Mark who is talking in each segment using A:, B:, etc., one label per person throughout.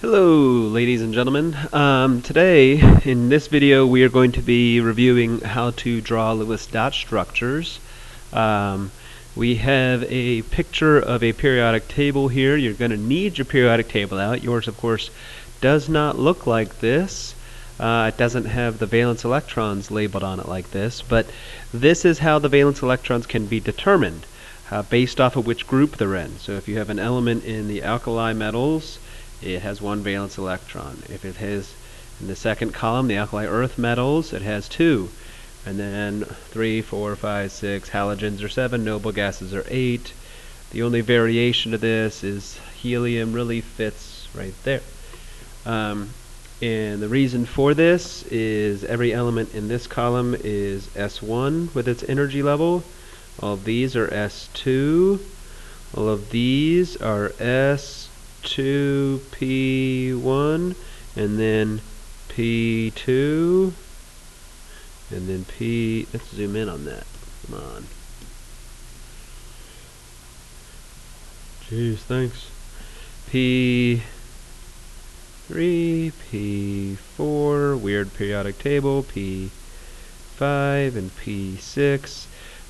A: Hello, ladies and gentlemen. Today, in this video, we are going to be reviewing how to draw Lewist dot structures. We have a picture of a periodic table here. You're going to need your periodic table out. Yours, of course, does not look like this. It doesn't have the valence electrons labeled on it like this, but this is how the valence electrons can be determined based off of which group they're in. So if you have an element in the alkali metals, it has one valence electron. If it has, in the second column, the alkali earth metals, it has two. And then 3, 4, 5, 6, halogens are 7, noble gases are 8. The only variation to this is helium really fits right there. And the reason for this is every element in this column is S1 with its energy level. All of these are S2. All of these are S2, P1, and then P2, and then P. Let's zoom in on that. Come on. Jeez, thanks. P3, P4, weird periodic table, P5, and P6.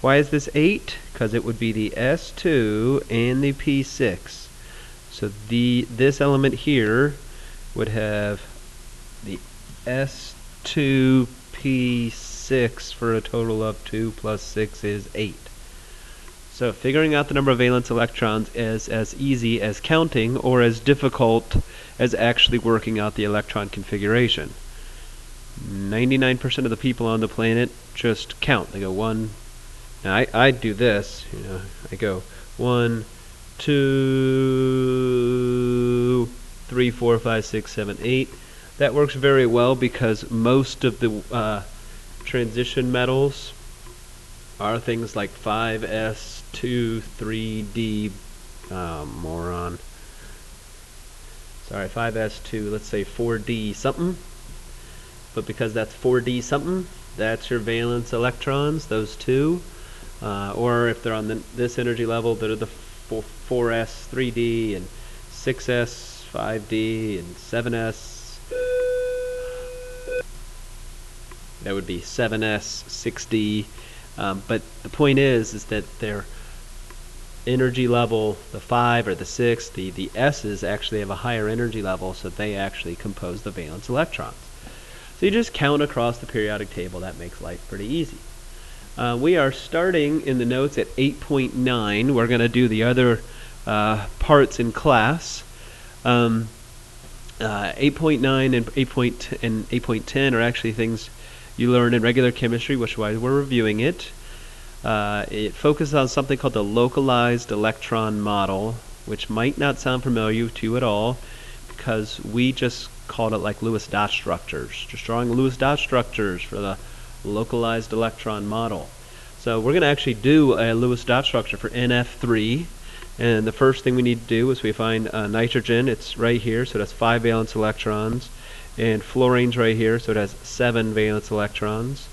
A: Why is this 8? Because it would be the S2 and the P6. So this element here would have the S2 P6 for a total of 2 plus 6 is 8. So figuring out the number of valence electrons is as easy as counting or as difficult as actually working out the electron configuration. 99% of the people on the planet just count. They go 1. Now I do this, I go 1, 2, 3, 4, 5, 6, 7, 8. That works very well because most of the transition metals are things like 5s, 2, 3d, moron. Sorry, 5s2, let's say 4d something. But because that's 4d something, that's your valence electrons, those two. Or if they're on this energy level, they're the 4s, 3d, and 6s, 5d, and 7s. That would be 7s, 6d. But the point is that their energy level, the 5 or the 6, the s's actually have a higher energy level, so they actually compose the valence electrons. So you just count across the periodic table. That makes life pretty easy. We are starting in the notes at 8.9. We're going to do the other parts in class. 8.9 and 8.10 are actually things you learn in regular chemistry, which is why we're reviewing it. It focuses on something called the localized electron model, which might not sound familiar to you at all because we just called it like Lewist dot structures. Just drawing Lewist dot structures for the localized electron model. So we're going to actually do a Lewist dot structure for NF3, and the first thing we need to do is we find nitrogen. It's right here, so that's 5 valence electrons, and fluorine's right here, so it has 7 valence electrons.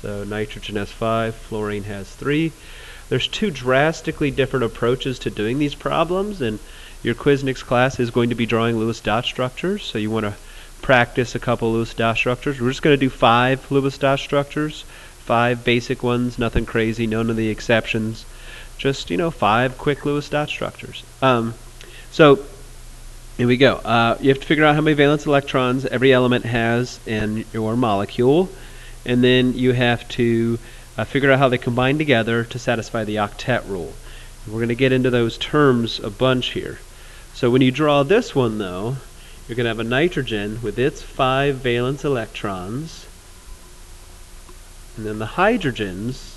A: So nitrogen has 5, fluorine has 3. There's two drastically different approaches to doing these problems, and your Quiznics class is going to be drawing Lewist dot structures, so you want to practice a couple Lewist dot structures. We're just going to do 5 Lewist dot structures, 5 basic ones, nothing crazy, none of the exceptions. Just 5 quick Lewist dot structures. So here we go. You have to figure out how many valence electrons every element has in your molecule, and then you have to figure out how they combine together to satisfy the octet rule. We're going to get into those terms a bunch here. So when you draw this one, though, you're going to have a nitrogen with its 5 valence electrons, and then the hydrogens,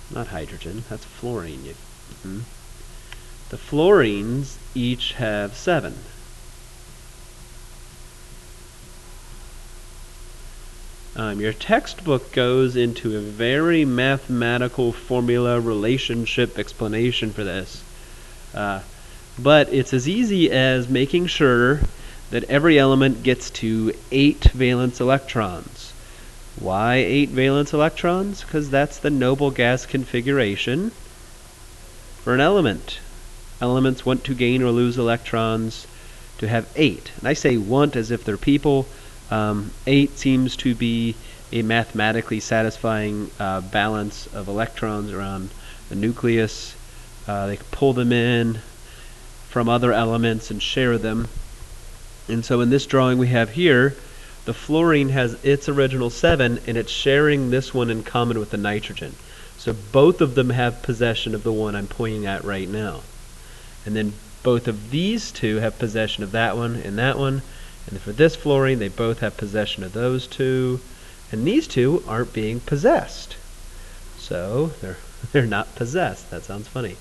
A: not hydrogen, that's fluorine. The fluorines each have 7. Your textbook goes into a very mathematical formula relationship explanation for this. But it's as easy as making sure that every element gets to 8 valence electrons. Why 8 valence electrons? Because that's the noble gas configuration for an element. Elements want to gain or lose electrons to have 8. And I say want as if they're people. 8 seems to be a mathematically satisfying balance of electrons around the nucleus. They can pull them in from other elements and share them. And so in this drawing we have here, the fluorine has its original 7, and it's sharing this one in common with the nitrogen. So both of them have possession of the one I'm pointing at right now. And then both of these two have possession of that one and that one. And for this fluorine, they both have possession of those two. And these two aren't being possessed. So they're not possessed. That sounds funny.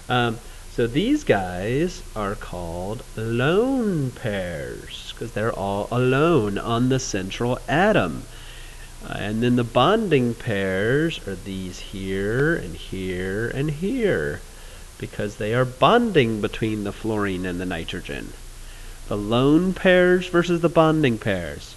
A: So these guys are called lone pairs because they're all alone on the central atom. And then the bonding pairs are these here and here and here because they are bonding between the fluorine and the nitrogen. The lone pairs versus the bonding pairs.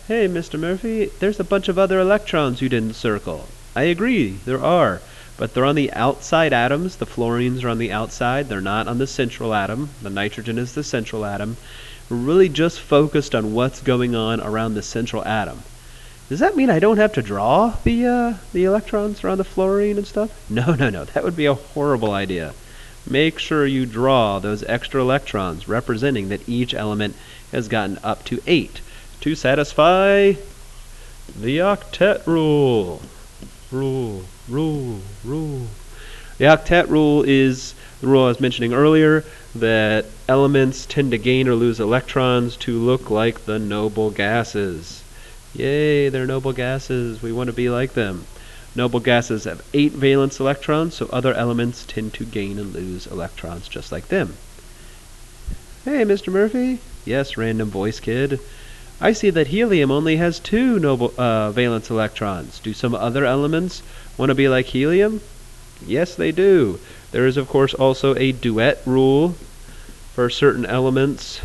A: Hey, Mr. Murphy, there's a bunch of other electrons you didn't circle. I agree, there are. But they're on the outside atoms. The fluorines are on the outside. They're not on the central atom. The nitrogen is the central atom. We're really just focused on what's going on around the central atom. Does that mean I don't have to draw the electrons around the fluorine and stuff? No. That would be a horrible idea. Make sure you draw those extra electrons representing that each element has gotten up to 8 to satisfy the octet rule. Rule. The octet rule is the rule I was mentioning earlier, that elements tend to gain or lose electrons to look like the noble gases. Yay, they're noble gases. We want to be like them. Noble gases have 8 valence electrons, so other elements tend to gain and lose electrons just like them. Hey, Mr. Murphy. Yes, random voice kid. I see that helium only has 2 noble valence electrons. Do some other elements want to be like helium? Yes, they do. There is, of course, also a duet rule for certain elements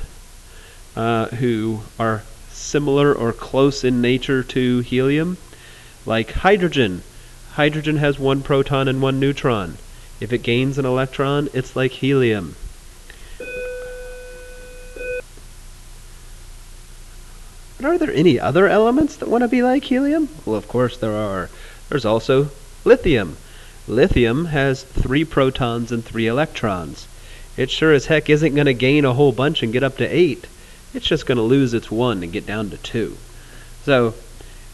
A: who are similar or close in nature to helium, like hydrogen. Hydrogen has 1 proton and 1 neutron. If it gains an electron, it's like helium. But are there any other elements that want to be like helium? Well, of course there are. There's also lithium. Lithium has 3 protons and 3 electrons. It sure as heck isn't going to gain a whole bunch and get up to 8. It's just going to lose its 1 and get down to 2. So,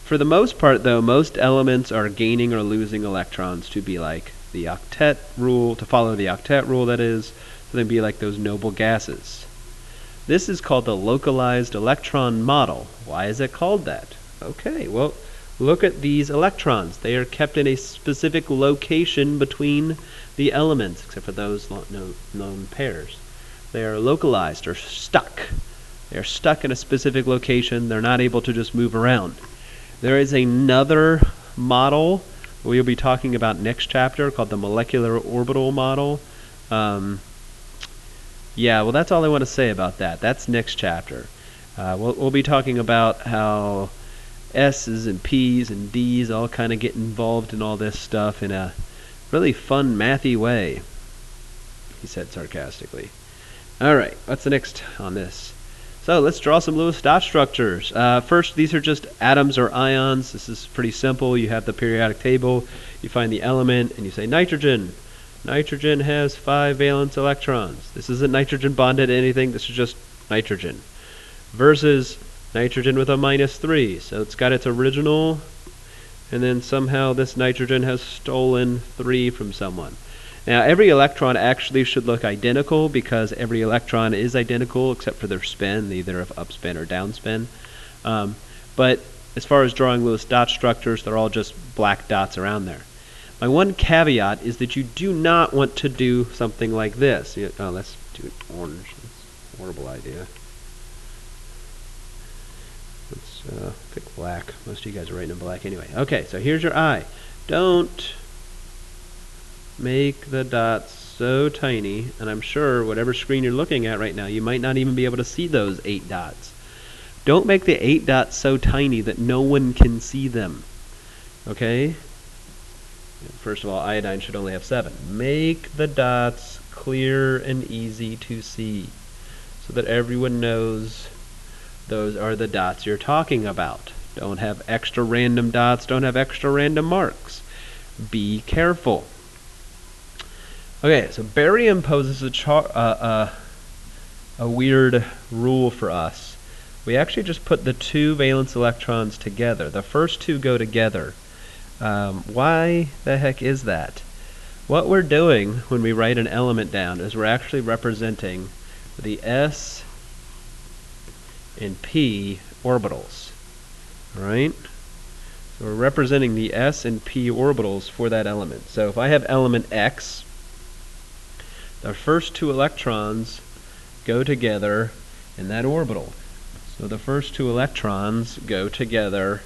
A: for the most part, though, most elements are gaining or losing electrons to be like the octet rule, to follow the octet rule, that is, so they'd be like those noble gases. This is called the localized electron model. Why is it called that? Okay, well, look at these electrons. They are kept in a specific location between the elements, except for those known pairs. They are localized, or stuck. They are stuck in a specific location. They're not able to just move around. There is another model we'll be talking about next chapter called the molecular orbital model. Yeah, well, that's all I want to say about that. That's next chapter. We'll be talking about how S's and P's and D's all kind of get involved in all this stuff in a really fun, mathy way, he said sarcastically. All right, what's the next on this? So let's draw some Lewis dot structures. First, these are just atoms or ions. This is pretty simple. You have the periodic table. You find the element, and you say nitrogen. Nitrogen has 5 valence electrons. This isn't nitrogen bonded to anything. This is just nitrogen. Versus nitrogen with a -3. So it's got its original, and then somehow this nitrogen has stolen 3 from someone. Now, every electron actually should look identical because every electron is identical except for their spin, either of upspin or downspin. But as far as drawing Lewis dot structures, they're all just black dots around there. My one caveat is that you do not want to do something like this. Let's do it orange. That's a horrible idea. Let's pick black. Most of you guys are writing in black anyway. Okay, so here's your eye. Don't make the dots so tiny, and I'm sure whatever screen you're looking at right now, you might not even be able to see those 8 dots. Don't make the 8 dots so tiny that no one can see them. Okay? First of all, iodine should only have 7. Make the dots clear and easy to see. so that everyone knows those are the dots you're talking about. Don't have extra random dots, don't have extra random marks. Be careful. Okay, so barium poses a weird rule for us. We actually just put the two valence electrons together. The first two go together. Why the heck is that? What we're doing when we write an element down is we're actually representing the s and p orbitals. Alright? So we're representing the s and p orbitals for that element. So if I have element x, the first two electrons go together in that orbital. So the first two electrons go together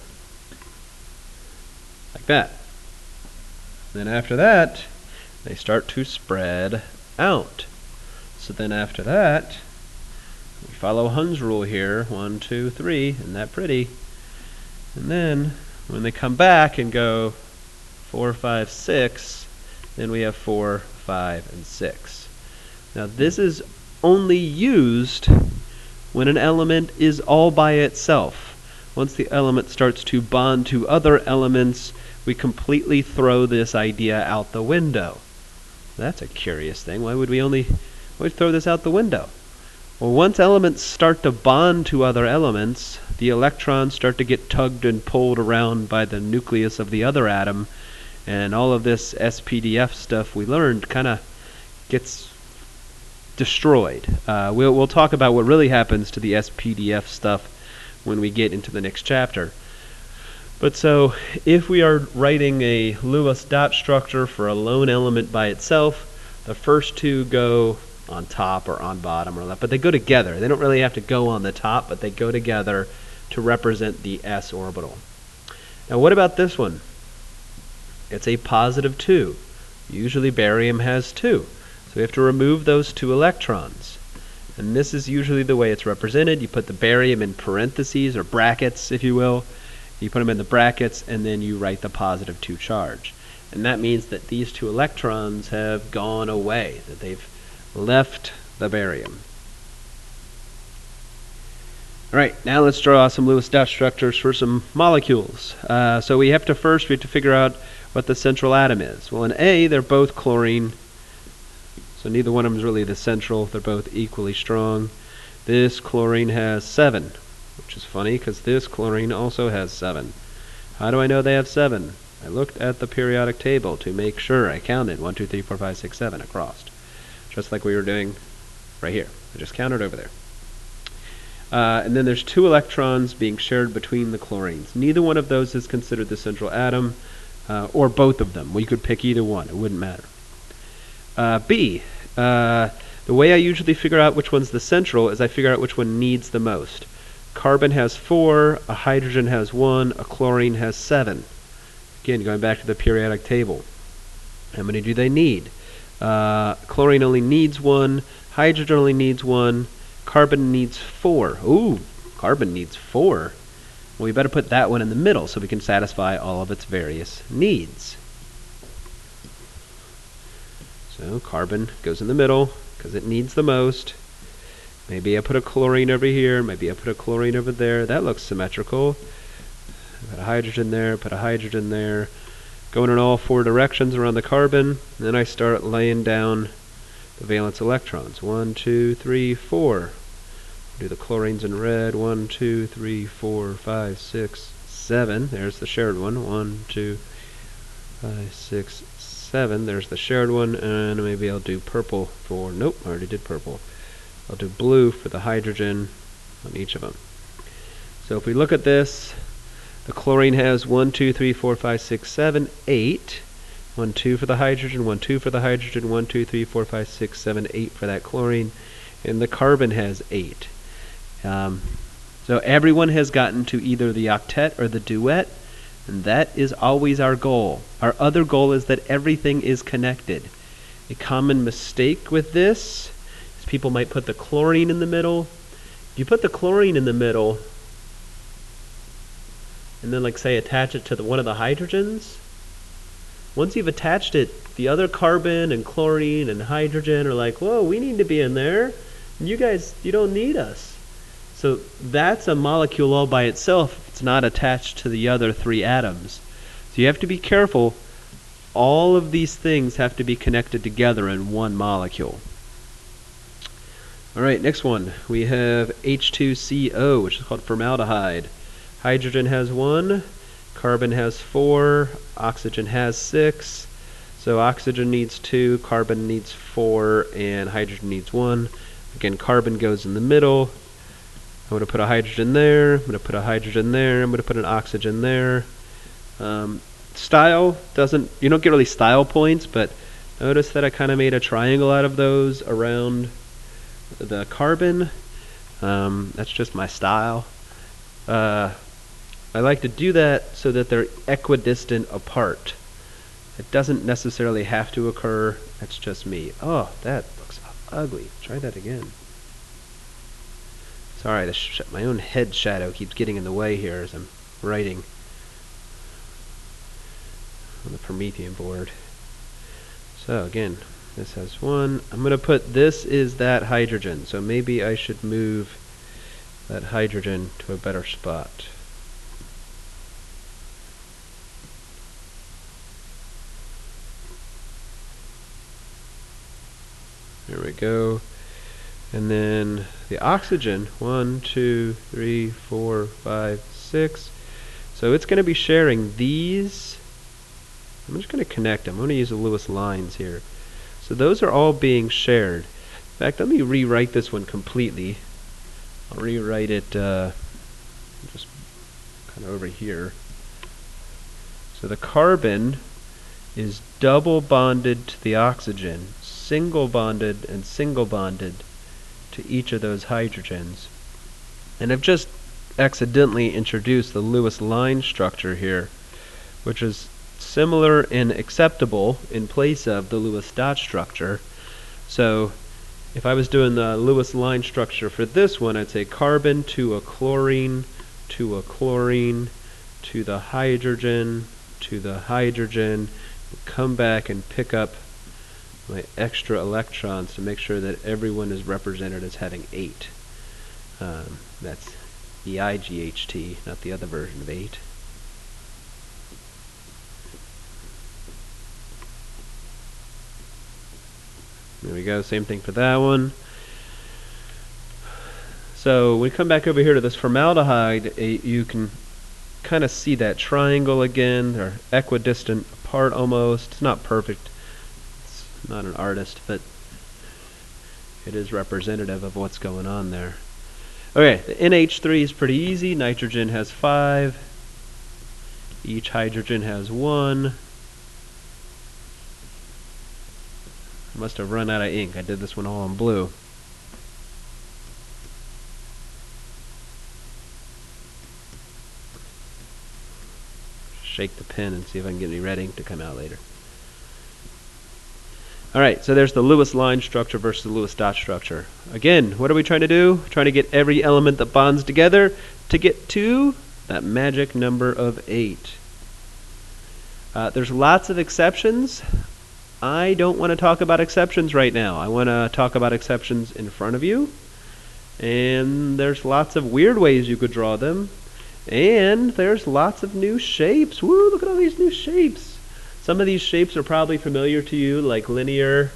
A: like that. Then after that, they start to spread out. So then after that, we follow Hund's rule here, 1, 2, 3, isn't that pretty? And then when they come back and go 4, 5, 6, then we have 4, 5, and 6. Now this is only used when an element is all by itself. Once the element starts to bond to other elements, we completely throw this idea out the window. That's a curious thing. Why would we throw this out the window? Well, once elements start to bond to other elements, the electrons start to get tugged and pulled around by the nucleus of the other atom, and all of this SPDF stuff we learned kind of gets destroyed. We'll talk about what really happens to the SPDF stuff when we get into the next chapter. But so, if we are writing a Lewist dot structure for a lone element by itself, the first two go on top or on bottom or left, but they go together. They don't really have to go on the top, but they go together to represent the s orbital. Now what about this one? It's a positive 2. Usually barium has 2. So we have to remove those 2 electrons. And this is usually the way it's represented. You put the barium in parentheses or brackets, if you will. You put them in the brackets, and then you write the positive 2 charge. And that means that these 2 electrons have gone away, that they've left the barium. Alright, now let's draw some Lewis dot structures for some molecules. So we have to figure out what the central atom is. Well, in A, they're both chlorine. So neither one of them is really the central. They're both equally strong. This chlorine has 7, which is funny because this chlorine also has 7. How do I know they have 7? I looked at the periodic table to make sure. I counted 1, 2, 3, 4, 5, 6, 7 across. Just like we were doing right here. I just counted over there. And then there's 2 electrons being shared between the chlorines. Neither one of those is considered the central atom, or both of them. We could pick either one. It wouldn't matter. B. The way I usually figure out which one's the central is I figure out which one needs the most. Carbon has 4, a hydrogen has 1, a chlorine has 7. Again, going back to the periodic table. How many do they need? Chlorine only needs 1, hydrogen only needs 1, carbon needs 4. Ooh, carbon needs 4. Well, we better put that one in the middle so we can satisfy all of its various needs. So carbon goes in the middle because it needs the most. Maybe I put a chlorine over here, maybe I put a chlorine over there. That looks symmetrical. Put a hydrogen there, put a hydrogen there. Going in all 4 directions around the carbon. And then I start laying down the valence electrons. 1, 2, 3, 4. Do the chlorines in red. 1, 2, 3, 4, 5, 6, 7. There's the shared one. 1, 2, 5, 6, 7. There's the shared one. And maybe I'll do purple for... Nope, I already did purple. I'll do blue for the hydrogen on each of them. So if we look at this, the chlorine has 1, 2, 3, 4, 5, 6, 7, 8. 1, 2 for the hydrogen, 1, 2 for the hydrogen, 1, 2, 3, 4, 5, 6, 7, 8 for that chlorine. And the carbon has 8. So everyone has gotten to either the octet or the duet, and that is always our goal. Our other goal is that everything is connected. A common mistake with this is people might put the chlorine in the middle. If you put the chlorine in the middle, and then, like, say, attach it to one of the hydrogens, once you've attached it, the other carbon and chlorine and hydrogen are like, whoa, we need to be in there. You guys, you don't need us. So that's a molecule all by itself. It's not attached to the other 3 atoms. So you have to be careful. All of these things have to be connected together in one molecule. All right, next one. We have H2CO, which is called formaldehyde. Hydrogen has 1, carbon has 4, oxygen has 6. So oxygen needs 2, carbon needs 4, and hydrogen needs 1. Again, carbon goes in the middle. I'm going to put a hydrogen there. I'm going to put a hydrogen there. I'm going to put an oxygen there. Style doesn't, you don't get really style points, but notice that I kind of made a triangle out of those around the carbon. That's just my style. I like to do that so that they're equidistant apart. It doesn't necessarily have to occur. That's just me. Oh, that looks ugly. Try that again. Sorry, my own head shadow keeps getting in the way here as I'm writing on the Promethean board. So again, this has 1. I'm going to put, this is that hydrogen. So maybe I should move that hydrogen to a better spot. There we go. And then the oxygen, 1, 2, 3, 4, 5, 6. So it's going to be sharing these. I'm just going to connect them. I'm going to use the Lewis lines here. So those are all being shared. In fact, let me rewrite this one completely. I'll rewrite it just kind of over here. So the carbon is double bonded to the oxygen, single bonded and single bonded to each of those hydrogens. And I've just accidentally introduced the Lewis line structure here, which is similar and acceptable in place of the Lewist dot structure. So if I was doing the Lewis line structure for this one, I'd say carbon to a chlorine, to a chlorine, to the hydrogen, to the hydrogen, come back and pick up my extra electrons to make sure that everyone is represented as having 8. That's EIGHT, not the other version of 8. There we go, same thing for that one. So we come back over here to this formaldehyde, you can kind of see that triangle again. They're equidistant apart almost. It's not perfect. It's not an artist, but it is representative of what's going on there. Okay, the NH3 is pretty easy. Nitrogen has 5. Each hydrogen has 1. I must have run out of ink. I did this one all in blue. Shake the pen and see if I can get any red ink to come out later. Alright, so there's the Lewis line structure versus the Lewis dot structure. Again, what are we trying to do? Trying to get every element that bonds together to get to that magic number of 8. There's lots of exceptions. I don't want to talk about exceptions right now. I want to talk about exceptions in front of you. And there's lots of weird ways you could draw them. And there's lots of new shapes. Woo, look at all these new shapes. Some of these shapes are probably familiar to you, like linear,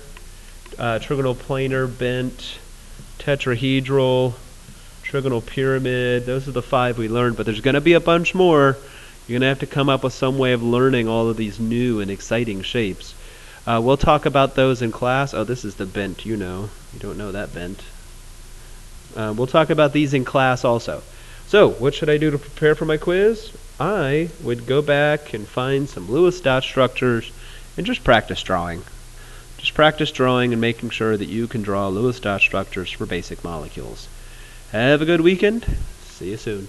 A: trigonal planar, bent, tetrahedral, trigonal pyramid. Those are the 5 we learned, but there's going to be a bunch more. You're going to have to come up with some way of learning all of these new and exciting shapes. We'll talk about those in class. Oh, this is the bent, you know. You don't know that bent. We'll talk about these in class also. So, what should I do to prepare for my quiz? I would go back and find some Lewis dot structures and just practice drawing. Just practice drawing and making sure that you can draw Lewis dot structures for basic molecules. Have a good weekend. See you soon.